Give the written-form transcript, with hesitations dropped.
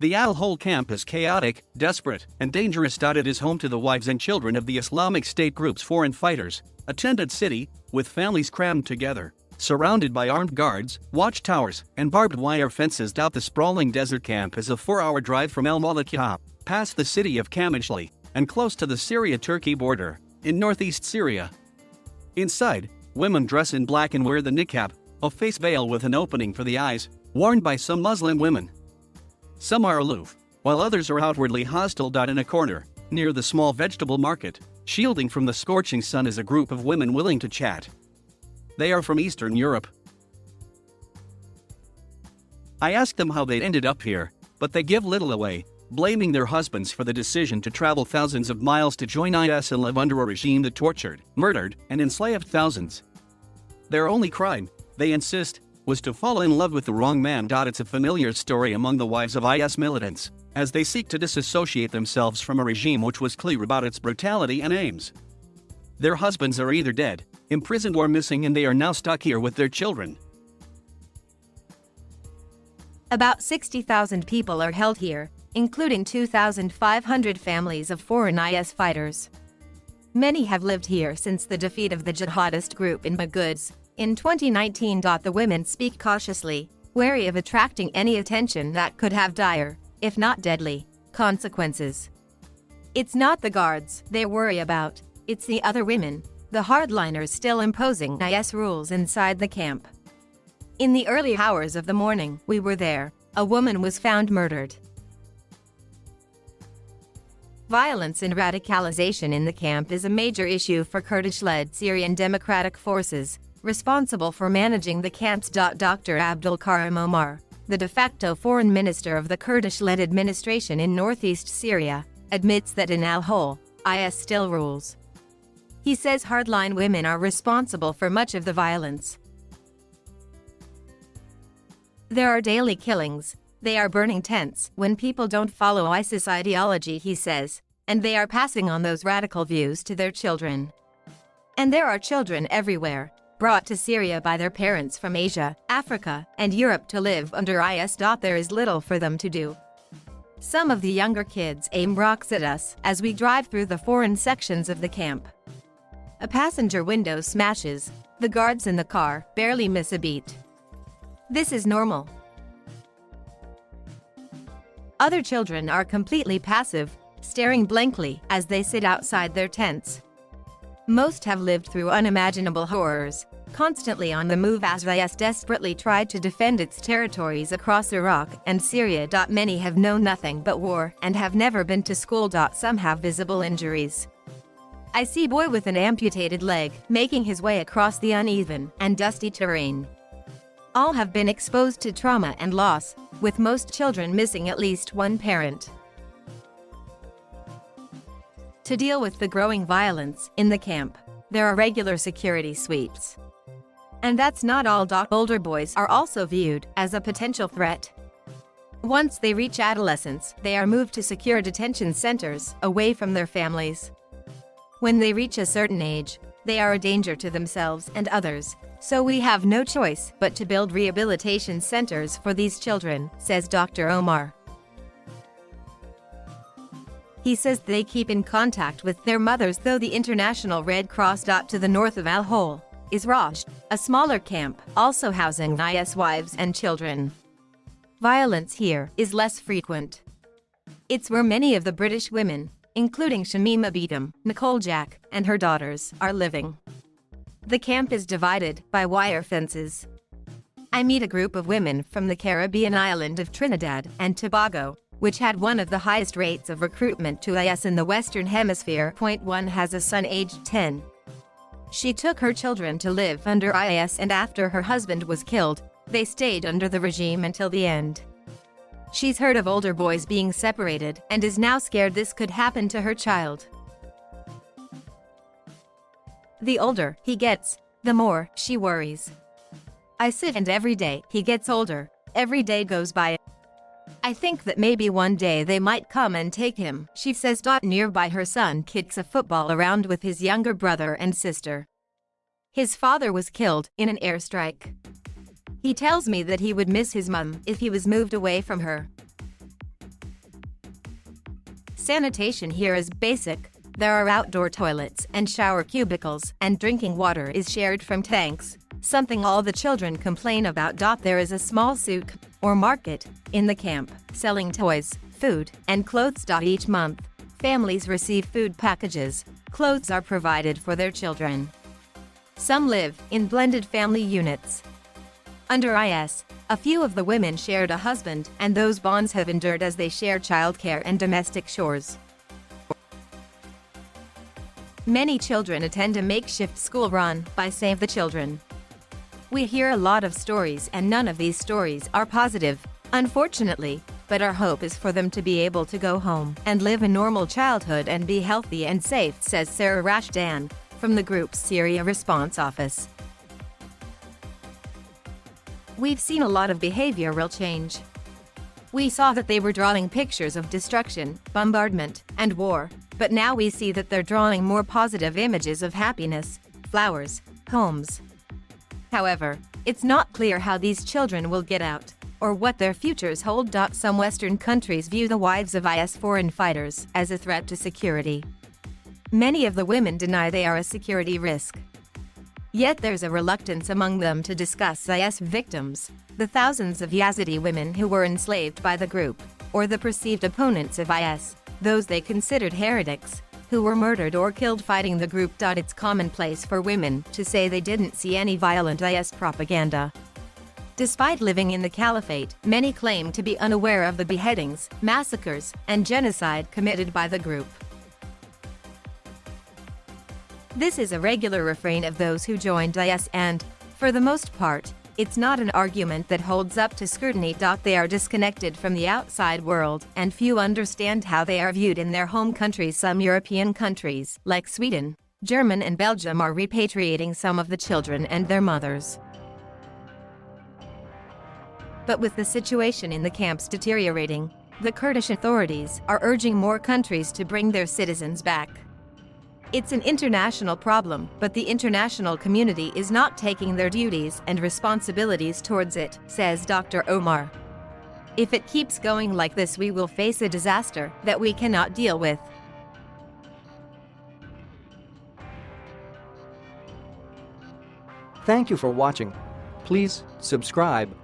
The al-Hol camp is chaotic, desperate, and dangerous.It is home to the wives and children of the Islamic State group's foreign fighters, a tented city, with families crammed together, surrounded by armed guards, watchtowers, and barbed wire fences. The sprawling desert camp is a 4-hour drive from al-Malikyah, past the city of Qamishli, and close to the Syria-Turkey border, in northeast Syria. Inside, women dress in black and wear the niqab, a face veil with an opening for the eyes, worn by some Muslim women. Some are aloof, while others are outwardly hostile. In a corner, near the small vegetable market, shielding from the scorching sun, is a group of women willing to chat. They are from Eastern Europe. I asked them how they'd ended up here, but they give little away, blaming their husbands for the decision to travel thousands of miles to join IS and live under a regime that tortured, murdered, and enslaved thousands. Their only crime, they insist, was to fall in love with the wrong man. It's a familiar story among the wives of IS militants, as they seek to disassociate themselves from a regime which was clear about its brutality and aims. Their husbands are either dead, imprisoned, or missing, and they are now stuck here with their children. About 60,000 people are held here, including 2,500 families of foreign IS fighters. Many have lived here since the defeat of the jihadist group in Baghdad in 2019. The women speak cautiously, wary of attracting any attention that could have dire, if not deadly, consequences. It's not the guards they worry about, it's the other women, the hardliners still imposing IS rules inside the camp. In the early hours of the morning we were there, a woman was found murdered. Violence and radicalization in the camp is a major issue for Kurdish-led Syrian Democratic Forces, responsible for managing the camps. Dr. Abdul Karim Omar, the de facto foreign minister of the Kurdish-led administration in northeast Syria, admits that in al-Hol, IS still rules. He says hardline women are responsible for much of the violence. There are daily killings, they are burning tents when people don't follow ISIS ideology, he says, and they are passing on those radical views to their children. And there are children everywhere, brought to Syria by their parents from Asia, Africa, and Europe to live under IS. There is little for them to do. Some of the younger kids aim rocks at us as we drive through the foreign sections of the camp. A passenger window smashes, the guards in the car barely miss a beat. This is normal. Other children are completely passive, staring blankly as they sit outside their tents. Most have lived through unimaginable horrors, constantly on the move as IS desperately tried to defend its territories across Iraq and Syria. Many have known nothing but war and have never been to school. Some have visible injuries. I see boy with an amputated leg making his way across the uneven and dusty terrain. All have been exposed to trauma and loss, with most children missing at least one parent. To deal with the growing violence in the camp, there are regular security sweeps. And that's not all. Older boys are also viewed as a potential threat. Once they reach adolescence, they are moved to secure detention centers, away from their families. When they reach a certain age, they are a danger to themselves and others, so we have no choice but to build rehabilitation centers for these children, says Dr. Omar. He says they keep in contact with their mothers, though the International Red Cross. To the north of al-Hol is Raj, a smaller camp, also housing IS wives and children. Violence here is less frequent. It's where many of the British women, including Shamima Begum, Nicole Jack, and her daughters, are living. The camp is divided by wire fences. I meet a group of women from the Caribbean island of Trinidad and Tobago, which had one of the highest rates of recruitment to IS in the Western Hemisphere. One has a son aged 10. She took her children to live under IS, and after her husband was killed, they stayed under the regime until the end. She's heard of older boys being separated and is now scared this could happen to her child. The older he gets, the more she worries. I sit and every day he gets older, every day goes by. I think that maybe one day they might come and take him, she says. Nearby, her son kicks a football around with his younger brother and sister. His father was killed in an airstrike. He tells me that he would miss his mum if he was moved away from her. Sanitation here is basic. There are outdoor toilets and shower cubicles, and drinking water is shared from tanks, something all the children complain about. There is a small souk, or market, in the camp, selling toys, food, and clothes. Each month, families receive food packages. Clothes are provided for their children. Some live in blended family units. Under IS, a few of the women shared a husband, and those bonds have endured as they share childcare and domestic chores. Many children attend a makeshift school run by Save the Children. We hear a lot of stories, and none of these stories are positive, unfortunately, but our hope is for them to be able to go home and live a normal childhood and be healthy and safe, says Sarah Rashdan from the group's Syria response office. We've seen a lot of behavioral change. We saw that they were drawing pictures of destruction, bombardment, and war, but now we see that they're drawing more positive images of happiness, flowers, homes. However, it's not clear how these children will get out, or what their futures hold. Some Western countries view the wives of IS foreign fighters as a threat to security. Many of the women deny they are a security risk. Yet there's a reluctance among them to discuss IS victims, the thousands of Yazidi women who were enslaved by the group, or the perceived opponents of IS, those they considered heretics, who were murdered or killed fighting the group. It's commonplace for women to say they didn't see any violent IS propaganda. Despite living in the caliphate, many claim to be unaware of the beheadings, massacres, and genocide committed by the group. This is a regular refrain of those who joined IS, and, for the most part, it's not an argument that holds up to scrutiny. They are disconnected from the outside world, and few understand how they are viewed in their home countries. Some European countries, like Sweden, Germany, and Belgium, are repatriating some of the children and their mothers. But with the situation in the camps deteriorating, the Kurdish authorities are urging more countries to bring their citizens back. It's an international problem, but the international community is not taking their duties and responsibilities towards it, says Dr. Omar. If it keeps going like this, we will face a disaster that we cannot deal with. Thank you for watching. Please subscribe.